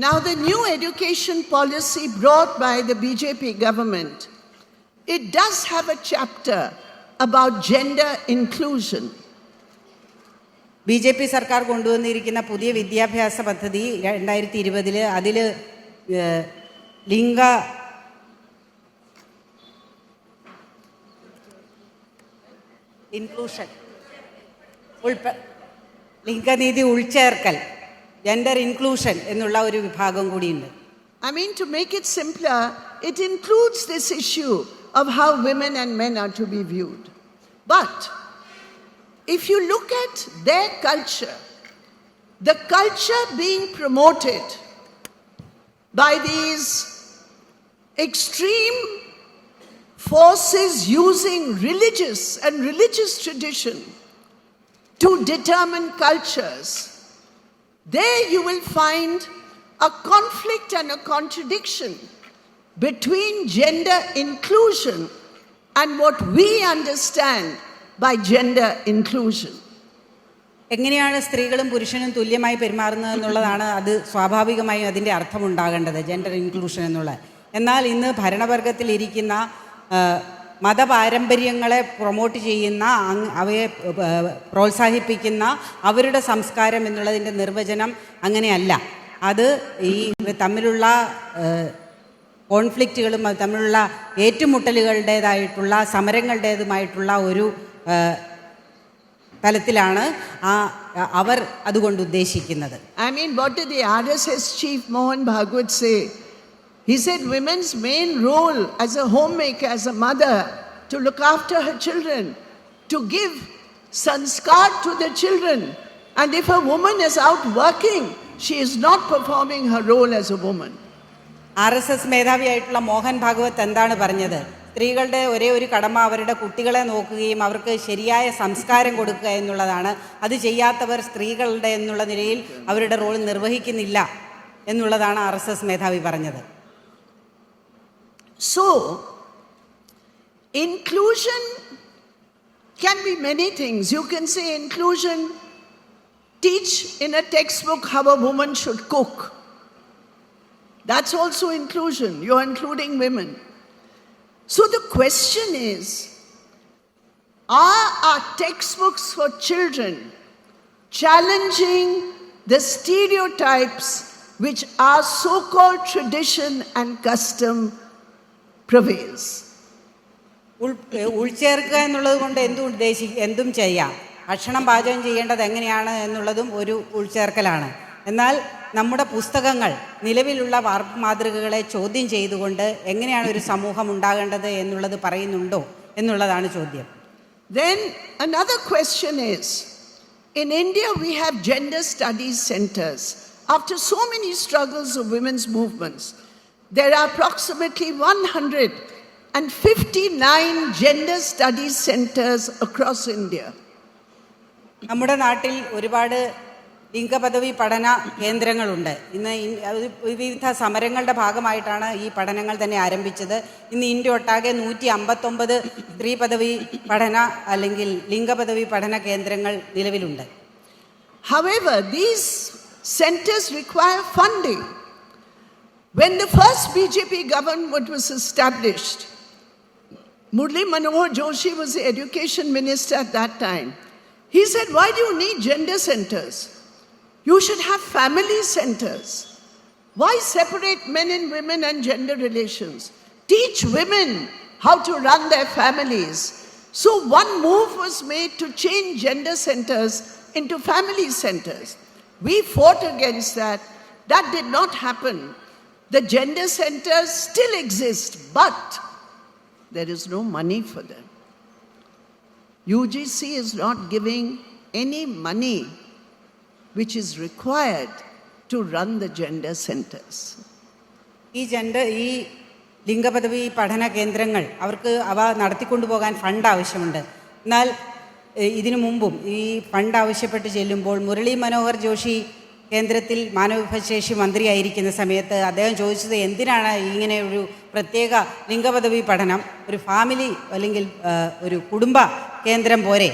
Now, the new education policy brought by the BJP government, it does have a chapter about gender inclusion. BJP സർക്കാർ കൊണ്ടുവന്നിരിക്കുന്ന പുതിയ വിദ്യാഭ്യാസ പദ്ധതി 2020 അതിൽ ലിംഗ inclusion ലിംഗനീതി ഉൾച്ചേർക്കൽ gender inclusion എന്നുള്ള ഒരു വിഭാഗം കൂടിയുണ്ട്. I mean, to make it simpler, it includes this issue of how women and men are to be viewed. But if you look at their culture, the culture being promoted by these extreme forces using religious and religious tradition to determine cultures, there you will find a conflict and a contradiction between gender inclusion and what we understand by gender inclusion. എങ്ങനെയാണ് സ്ത്രീകളും പുരുഷനും തുല്യമായി പെരുമാറുന്നത് എന്നുള്ളതാണ് അത് സ്വാഭാവികമായും അതിൻ്റെ അർത്ഥമുണ്ടാകേണ്ടത്, gender inclusion എന്നുള്ള. എന്നാൽ ഇന്ന് ഭരണവർഗത്തിലിരിക്കുന്ന മതപാരമ്പര്യങ്ങളെ പ്രൊമോട്ട് ചെയ്യുന്ന, അവയെ പ്രോത്സാഹിപ്പിക്കുന്ന അവരുടെ സംസ്കാരം എന്നുള്ളതിൻ്റെ നിർവചനം അങ്ങനെയല്ല. അത് ഈ തമ്മിലുള്ള കോൺഫ്ലിക്റ്റുകളും തമ്മിലുള്ള ഏറ്റുമുട്ടലുകളുടേതായിട്ടുള്ള സമരങ്ങളുടേതുമായിട്ടുള്ള ഒരു തലത്തിലാണ് അവർ അതുകൊണ്ട് ഉദ്ദേശിക്കുന്നത്. I mean, what did the RSS chief Mohan Bhagwat say? He said women's main role as a homemaker, as a mother, to look after her children, to give sanskar to the children. And if a woman is out working, she is not performing her role as a woman. RSS മേധാവിയായിട്ടുള്ള Mohan Bhagwat എന്താണ് പറഞ്ഞത്? സ്ത്രീകളുടെ ഒരേ ഒരു കടമ അവരുടെ കുട്ടികളെ നോക്കുകയും അവർക്ക് ശരിയായ സംസ്കാരം കൊടുക്കുക എന്നുള്ളതാണ്. അത് ചെയ്യാത്തവർ സ്ത്രീകളുടെ എന്നുള്ള നിലയിൽ അവരുടെ റോൾ നിർവഹിക്കുന്നില്ല എന്നുള്ളതാണ് RSS മേധാവി പറഞ്ഞത്. So, inclusion can be many things. You can say inclusion, teach in a textbook how a woman should cook. That's also inclusion. You're including women. So the question is, are our textbooks for children challenging the stereotypes which our so-called tradition and custom prevails? ഉൾച്ചേർക്കുക എന്നുള്ളത് കൊണ്ട് എന്തും ചെയ്യാം. ഭക്ഷണം പാചകം ചെയ്യേണ്ടത് എങ്ങനെയാണ് എന്നുള്ളതും ഒരു ഉൾച്ചേർക്കലാണ്. എന്നാൽ നമ്മുടെ പുസ്തകങ്ങൾ നിലവിലുള്ള വാർപ്പ് മാതൃകകളെ ചോദ്യം ചെയ്തുകൊണ്ട് എങ്ങനെയാണ് ഒരു സമൂഹം ഉണ്ടാകേണ്ടത് എന്നുള്ളത് പറയുന്നുണ്ടോ എന്നുള്ളതാണ് ചോദ്യം. Then another question is, in India we have gender studies centers. After so many struggles of women's movements, there are approximately 159 gender studies centers across India. നമ്മുടെ നാട്ടിൽ ഒരുപാട് ലിംഗപദവി പഠന കേന്ദ്രങ്ങളുണ്ട്. ഇന്ന് വിവിധ സമരങ്ങളുടെ ഭാഗമായിട്ടാണ് ഈ പഠനങ്ങൾ തന്നെ ആരംഭിച്ചത്. ഇന്ന് ഇന്ത്യ ഒട്ടാകെ 159 സ്ത്രീ പദവി പഠന അല്ലെങ്കിൽ ലിംഗപദവി പഠന കേന്ദ്രങ്ങൾ നിലവിലുണ്ട്. However, these centers require funding. When the first BJP government was established, Murli Manohar Joshi was the education minister at that time. He said, why do you need gender centers? You should have family centers. Why separate men and women and gender relations? Teach women how to run their families. So one move was made to change gender centers into family centers. We fought against that. That did not happen. The gender centers still exist, but there is no money for them. UGC is not giving any money which is required to run the gender centers. ഈ ലിംഗപദവി പഠന കേന്ദ്രങ്ങൾ അവ നടത്തിക്കൊണ്ടുപോകാൻ fund ആവശ്യമുണ്ട്. എന്നാൽ ഇതിനു മുമ്പും ഈ fund ആവശ്യപ്പെട്ട് ചെല്ലുമ്പോൾ മുരളി മനോഹർ ജോഷി കേന്ദ്രത്തിൽ മാനവവിഭവശേഷി മന്ത്രിയായിരിക്കുന്ന സമയത്ത് അദ്ദേഹം ചോദിച്ചത് എന്തിനാണ് ഇങ്ങനെ ഒരു പ്രത്യേക ലിംഗപദവി പഠനം, ഒരു ഫാമിലി അല്ലെങ്കിൽ ഒരു കുടുംബ കേന്ദ്രം പോരെ,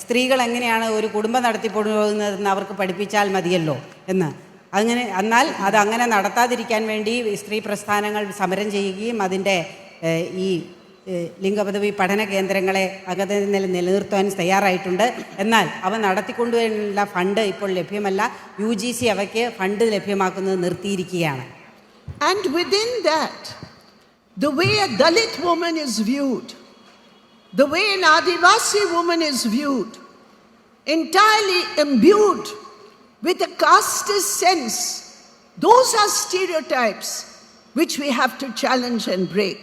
സ്ത്രീകൾ എങ്ങനെയാണ് ഒരു കുടുംബം നടത്തിപ്പോകുന്നതെന്ന് അവർക്ക് പഠിപ്പിച്ചാൽ മതിയല്ലോ എന്ന്. എന്നാൽ അതങ്ങനെ നടത്താതിരിക്കാൻ വേണ്ടി സ്ത്രീ പ്രസ്ഥാനങ്ങൾ സമരം ചെയ്യുകയും അതിൻ്റെ ഈ ലിംഗപദവി പഠന കേന്ദ്രങ്ങളെ അകത്ത് നിലനിർത്താൻ തയ്യാറായിട്ടുണ്ട്. എന്നാൽ അവ നടത്തിക്കൊണ്ടുവരാനുള്ള ഫണ്ട് ഇപ്പോൾ ലഭ്യമല്ല. UGC അവയ്ക്ക് ഫണ്ട് ലഭ്യമാക്കുന്നത് നിർത്തിയിരിക്കുകയാണ്. And within that, the way a Dalit woman is viewed, the way an Adivasi woman is viewed, entirely imbued with a casteist sense, those are stereotypes which we have to challenge and break.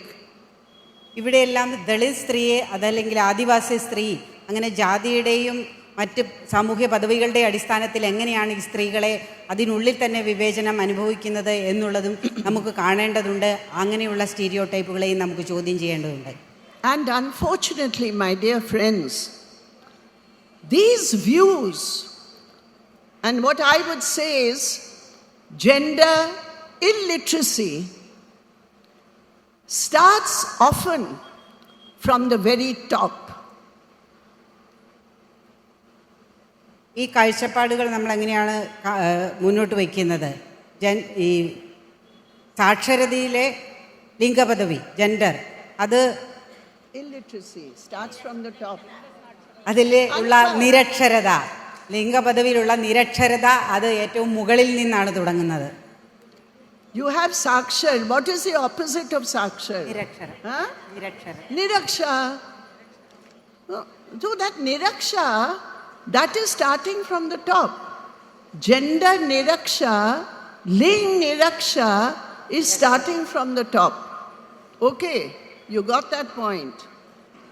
ഇവിടെയെല്ലാം ദളിത് സ്ത്രീയെ അതല്ലെങ്കിൽ ആദിവാസി സ്ത്രീ അങ്ങനെ ജാതിയുടെയും മറ്റ് സാമൂഹ്യ പദവികളുടെ അടിസ്ഥാനത്തിൽ എങ്ങനെയാണ് ഈ സ്ത്രീകളെ അതിനുള്ളിൽ തന്നെ വിവേചനം അനുഭവിക്കുന്നത് എന്നുള്ളതും നമുക്ക് കാണേണ്ടതുണ്ട്. അങ്ങനെയുള്ള സ്റ്റീരിയോ ടൈപ്പുകളെയും നമുക്ക് ചോദ്യം ചെയ്യേണ്ടതുണ്ട്. And unfortunately, my dear friends, these views, and what I would say is gender illiteracy, starts often from the very top. ഈ കാഴ്ചപ്പാടുകൾ നമ്മൾ എങ്ങനെയാണ് മുന്നോട്ട് വയ്ക്കുന്നത്? ഈ സാക്ഷരതയിലെ ലിംഗപദവി ജെൻഡർ അത് Illiteracy starts from the top. അതിൽ ഉള്ള നിരക്ഷരത, ലിംഗപദവിയിലുള്ള നിരക്ഷരത അത് ഏറ്റവും മുകളിൽ നിന്നാണ് തുടങ്ങുന്നത്. You have Sakshar. What is the opposite of Sakshar? നിരക്ഷര. Huh? നിരക്ഷര. Niraksha. So that Niraksha, that is starting from the top. Gender Niraksha, Ling Niraksha is starting from the top. Okay, you got that point.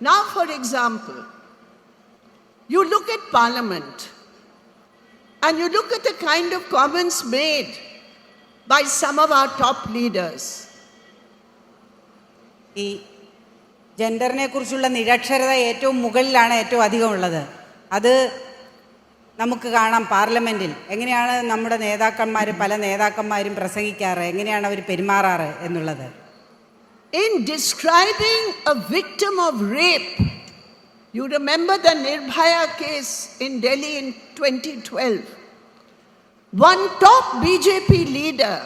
Now, for example, you look at Parliament and you look at the kind of comments made by some of our top leaders. ഈ ജെൻഡറിനെ കുറിച്ചുള്ള നിരക്ഷരത ഏറ്റവും മുകളിലാണ് ഏറ്റവും അധികം ഉള്ളത്. അത് നമുക്ക് കാണാം പാർലമെൻറ്റിൽ എങ്ങനെയാണ് നമ്മുടെ നേതാക്കന്മാർ പല നേതാക്കന്മാരും പ്രസംഗിക്കാറ്, എങ്ങനെയാണ് അവർ പെരുമാറാറ് എന്നുള്ളത്. In describing a victim of rape, you remember the Nirbhaya case in Delhi in 2012. One top BJP leader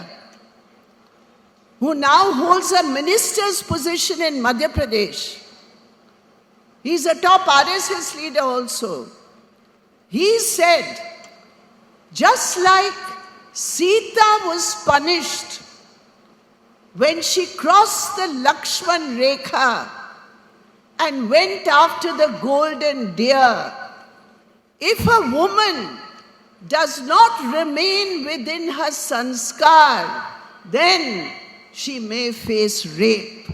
who now holds a minister's position in Madhya Pradesh, he's a top RSS leader also. He said, just like Sita was punished when she crossed the Lakshman Rekha and went after the golden deer, if a woman does not remain within her sanskar, then she may face rape.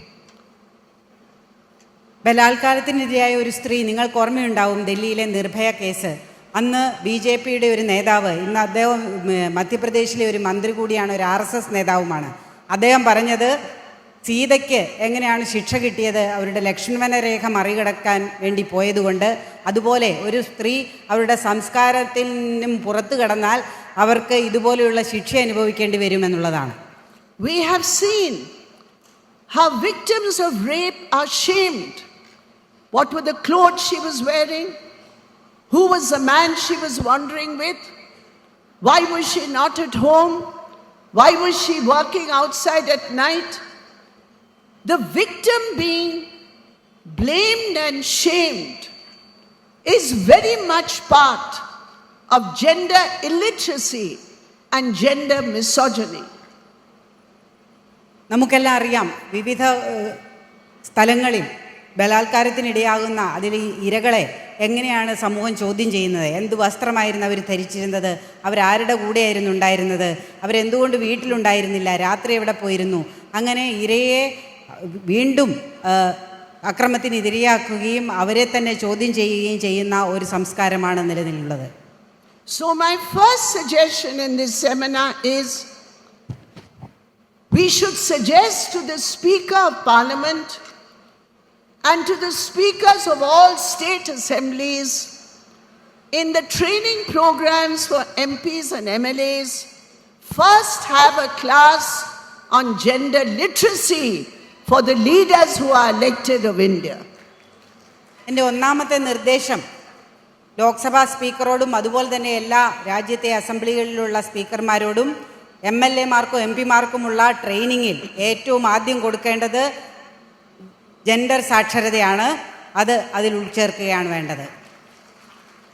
ബലാത്കാരത്തിനെതിരായ ഒരു സ്ത്രീ, നിങ്ങൾക്ക് ഓർമ്മയുണ്ടാവും ഡൽഹിയിലെ Nirbhaya case. അന്ന് BJPയുടെ ഒരു നേതാവ്, ഇന്ന് അദ്ദേഹം മധ്യപ്രദേശിലെ ഒരു മന്ത്രി കൂടിയാണ്, ഒരു RSS നേതാവുമാണ്. അദ്ദേഹം പറഞ്ഞത് സീതയ്ക്ക് എങ്ങനെയാണ് ശിക്ഷ കിട്ടിയത്, അവരുടെ ലക്ഷ്മണ രേഖ മറികടക്കാൻ വേണ്ടി പോയതുകൊണ്ട്, അതുപോലെ ഒരു സ്ത്രീ അവരുടെ സംസ്കാരത്തിൽ നിന്നും പുറത്തു കടന്നാൽ അവർക്ക് ഇതുപോലെയുള്ള ശിക്ഷ അനുഭവിക്കേണ്ടി വരുമെന്നുള്ളതാണ്. We have seen how victims of rape are shamed. What were the clothes she was wearing? Who was the man she was wandering with? Why was she not at home? Why was she working outside at night? The victim being blamed and shamed is very much part of gender illiteracy and gender misogyny. നമുക്കെല്ലാം അറിയാം, വിവിധ സ്ഥലങ്ങളിൽ ബലാത്കാരത്തിനിടയാകുന്ന അതിൽ ഇരകളെ എങ്ങനെയാണ് സമൂഹം ചോദ്യം ചെയ്യുന്നത്. എന്ത് വസ്ത്രമായിരുന്നു അവർ ധരിച്ചിരുന്നത്, അവരാരുടെ കൂടെയായിരുന്നു ഉണ്ടായിരുന്നത്, അവരെന്തുകൊണ്ട് വീട്ടിലുണ്ടായിരുന്നില്ല, രാത്രി എവിടെ പോയിരുന്നു. അങ്ങനെ ഇരയെ വീണ്ടും അക്രമത്തിനിരയാക്കുകയും അവരെ തന്നെ ചോദ്യം ചെയ്യുകയും ചെയ്യുന്ന ഒരു സംസ്കാരമാണ് നിലനിലുള്ളത്. So my first suggestion in this seminar is we should suggest to the Speaker of Parliament and to the speakers of all state assemblies in the training programs for MPs and MLAs, first have a class on gender literacy for the leaders who are elected of India. എൻ്റെ ഒന്നാമത്തെ നിർദ്ദേശം ലോക്സഭാ സ്പീക്കറോടും അതുപോലെ തന്നെ എല്ലാ രാജ്യത്തെ അസംബ്ലികളിലുള്ള സ്പീക്കർമാരോടും MLA-മാർക്കും MP-മാർക്കുമുള്ള ട്രെയിനിങ്ങിൽ ഏറ്റവും ആദ്യം കൊടുക്കേണ്ടത് ജെൻഡർ സാക്ഷരതയാണ്. അതിൽ ഉൾച്ചേർക്കുകയാണ് വേണ്ടത്.